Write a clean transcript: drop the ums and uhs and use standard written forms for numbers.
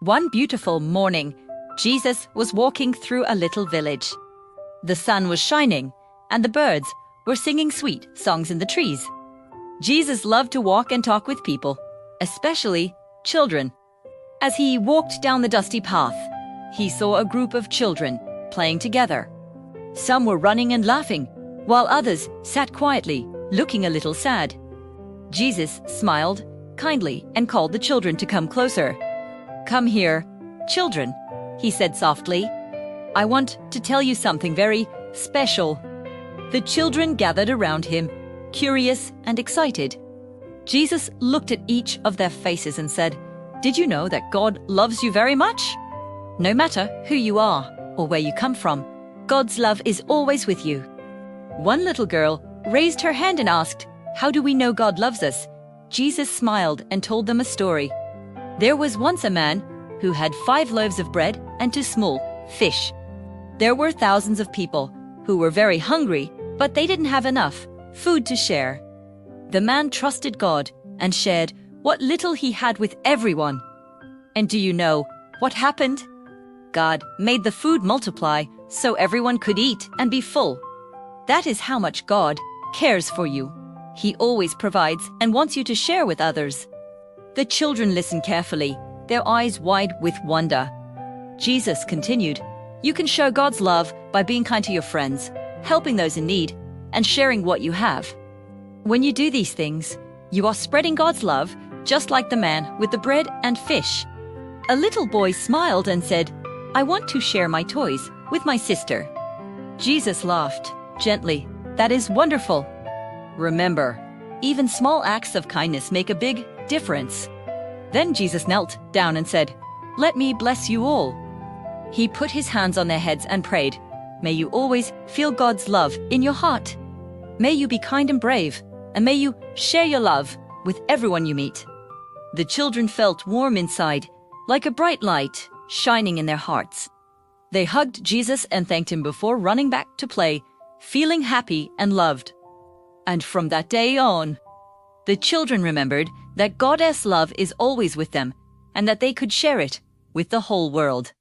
One beautiful morning, Jesus was walking through a little village. The sun was shining, and the birds were singing sweet songs in the trees. Jesus loved to walk and talk with people, especially children. As he walked down the dusty path, he saw a group of children playing together. Some were running and laughing, while others sat quietly, looking a little sad. Jesus smiled kindly and called the children to come closer. "Come here, children," he said softly. "I want to tell you something very special." The children gathered around him, curious and excited. Jesus looked at each of their faces and said, "Did you know that God loves you very much? No matter who you are or where you come from, God's love is always with you." One little girl raised her hand and asked, "How do we know God loves us?" Jesus smiled and told them a story. There was once a man who had 5 loaves of bread and 2 small fish. There were thousands of people who were very hungry, but they didn't have enough food to share. The man trusted God and shared what little he had with everyone. And do you know what happened? God made the food multiply so everyone could eat and be full. That is how much God cares for you. He always provides and wants you to share with others. The children listened carefully, their eyes wide with wonder. Jesus continued, "You can show God's love by being kind to your friends, helping those in need, and sharing what you have. When you do these things, you are spreading God's love, just like the man with the bread and fish." A little boy smiled and said, "I want to share my toys with my sister." Jesus laughed gently. "That is wonderful. Remember, even small acts of kindness make a big difference." Then Jesus knelt down and said, "Let me bless you all." He put his hands on their heads and prayed, "May you always feel God's love in your heart. May you be kind and brave, and may you share your love with everyone you meet." The children felt warm inside, like a bright light shining in their hearts. They hugged Jesus and thanked him before running back to play, feeling happy and loved. And from that day on, the children remembered that God's love is always with them and that they could share it with the whole world.